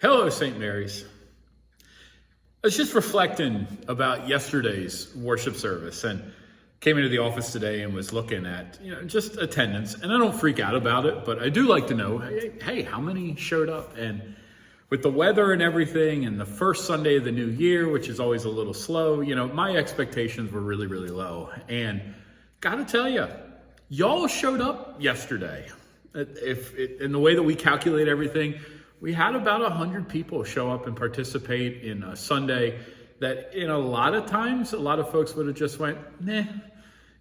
Hello, St. Mary's. I was just reflecting about yesterday's worship service and came into the office today and was looking at, just attendance. And I don't freak out about it, but I do like to know, hey, how many showed up? And with the weather and everything and the first Sunday of the new year, which is always a little slow, my expectations were really, really low. And gotta tell you, y'all showed up yesterday. In the way that we calculate everything, we had about 100 people show up and participate in a Sunday that in a lot of times, a lot of folks would have just went, nah,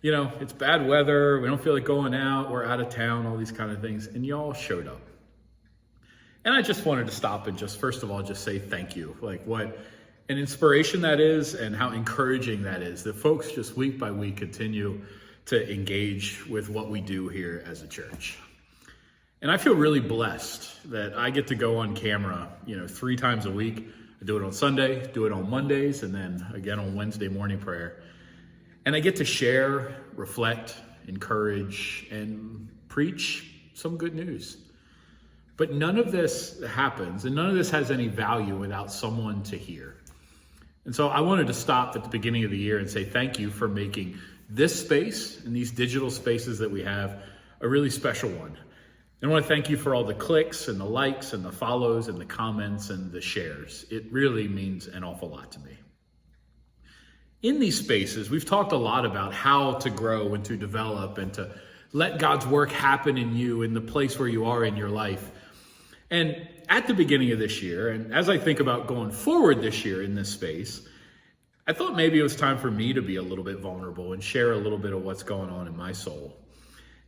it's bad weather. We don't feel like going out. We're out of town, all these kind of things. And y'all showed up. And I just wanted to stop and just, first of all, just say thank you. Like what an inspiration that is and how encouraging that is, that folks just week by week continue to engage with what we do here as a church. And I feel really blessed that I get to go on camera, 3 times a week. I do it on Sunday, do it on Mondays, and then again on Wednesday morning prayer. And I get to share, reflect, encourage, and preach some good news. But none of this happens, and none of this has any value without someone to hear. And so I wanted to stop at the beginning of the year and say thank you for making this space and these digital spaces that we have a really special one. And I want to thank you for all the clicks and the likes and the follows and the comments and the shares. It really means an awful lot to me. In these spaces, we've talked a lot about how to grow and to develop and to let God's work happen in you in the place where you are in your life. And at the beginning of this year, and as I think about going forward this year in this space, I thought maybe it was time for me to be a little bit vulnerable and share a little bit of what's going on in my soul.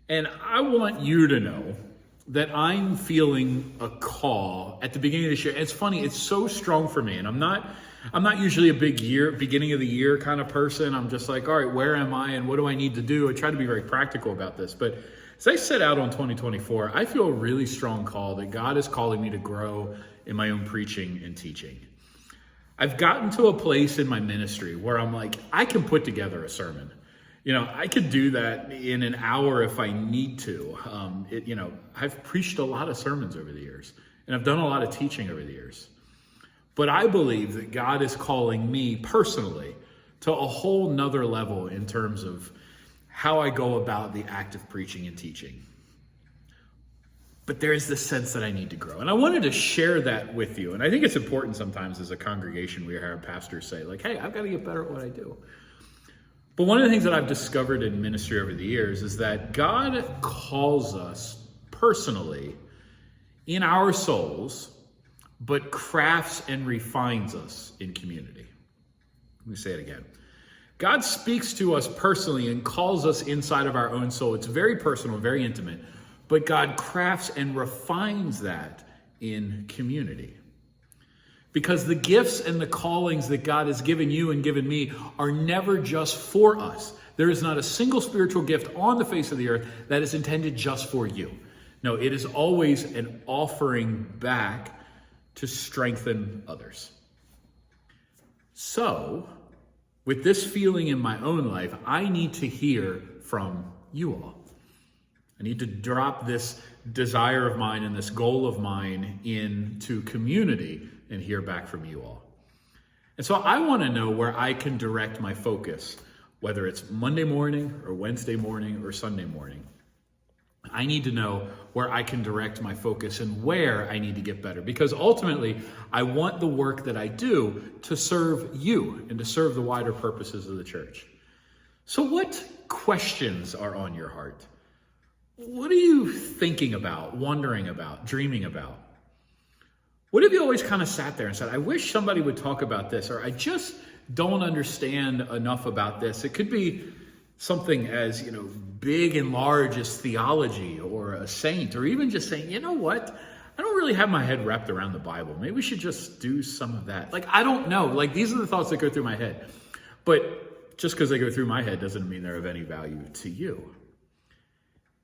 And I want you to know that I'm feeling a call at the beginning of this year. And it's funny, it's so strong for me. And I'm not usually a beginning of the year kind of person. I'm just like, all right, where am I and what do I need to do? I try to be very practical about this. But as I set out on 2024, I feel a really strong call that God is calling me to grow in my own preaching and teaching. I've gotten to a place in my ministry where I'm like, I can put together a sermon. I could do that in an hour if I need to. I've preached a lot of sermons over the years, and I've done a lot of teaching over the years. But I believe that God is calling me personally to a whole nother level in terms of how I go about the act of preaching and teaching. But there is this sense that I need to grow. And I wanted to share that with you. And I think it's important sometimes as a congregation we hear pastors say, like, hey, I've got to get better at what I do. But one of the things that I've discovered in ministry over the years is that God calls us personally in our souls, but crafts and refines us in community. Let me say it again. God speaks to us personally and calls us inside of our own soul. It's very personal, very intimate, but God crafts and refines that in community. Because the gifts and the callings that God has given you and given me are never just for us. There is not a single spiritual gift on the face of the earth that is intended just for you. No, it is always an offering back to strengthen others. So, with this feeling in my own life, I need to hear from you all. I need to drop this desire of mine and this goal of mine into community and hear back from you all. And so I want to know where I can direct my focus, whether it's Monday morning or Wednesday morning or Sunday morning. I need to know where I can direct my focus and where I need to get better, because ultimately I want the work that I do to serve you and to serve the wider purposes of the church. So what questions are on your heart? What are you thinking about, wondering about, dreaming about? What have you always kind of sat there and said, I wish somebody would talk about this, or I just don't understand enough about this? It could be something as, big and large as theology or a saint, or even just saying, you know what? I don't really have my head wrapped around the Bible. Maybe we should just do some of that. I don't know. These are the thoughts that go through my head. But just because they go through my head doesn't mean they're of any value to you.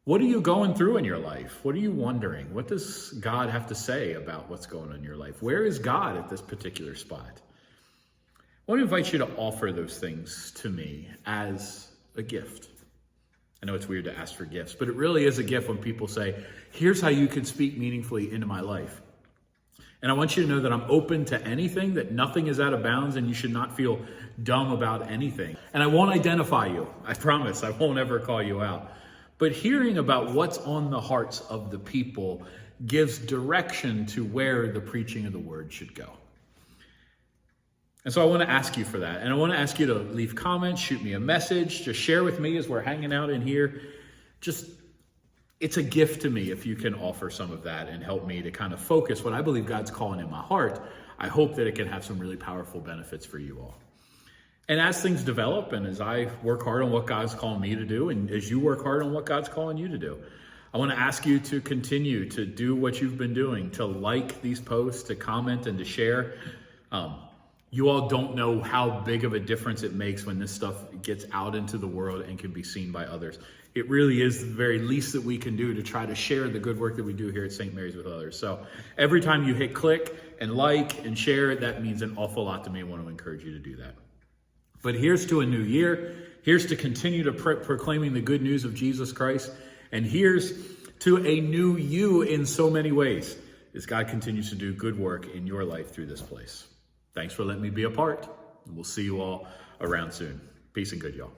What are you going through in your life? What are you wondering? What does God have to say about what's going on in your life? Where is God at this particular spot? I want to invite you to offer those things to me as a gift. I know it's weird to ask for gifts, but it really is a gift when people say, here's how you can speak meaningfully into my life. And I want you to know that I'm open to anything, that nothing is out of bounds, and you should not feel dumb about anything. And I won't identify you. I promise. I won't ever call you out. But hearing about what's on the hearts of the people gives direction to where the preaching of the word should go. And so I want to ask you for that. And I want to ask you to leave comments, shoot me a message, just share with me as we're hanging out in here. It's a gift to me if you can offer some of that and help me to kind of focus what I believe God's calling in my heart. I hope that it can have some really powerful benefits for you all. And as things develop, and as I work hard on what God's calling me to do, and as you work hard on what God's calling you to do, I want to ask you to continue to do what you've been doing, to like these posts, to comment, and to share. You all don't know how big of a difference it makes when this stuff gets out into the world and can be seen by others. It really is the very least that we can do to try to share the good work that we do here at St. Mary's with others. So every time you hit click and like and share, that means an awful lot to me. I want to encourage you to do that. But here's to a new year. Here's to continue to proclaiming the good news of Jesus Christ. And here's to a new you in so many ways as God continues to do good work in your life through this place. Thanks for letting me be a part. We'll see you all around soon. Peace and good, y'all.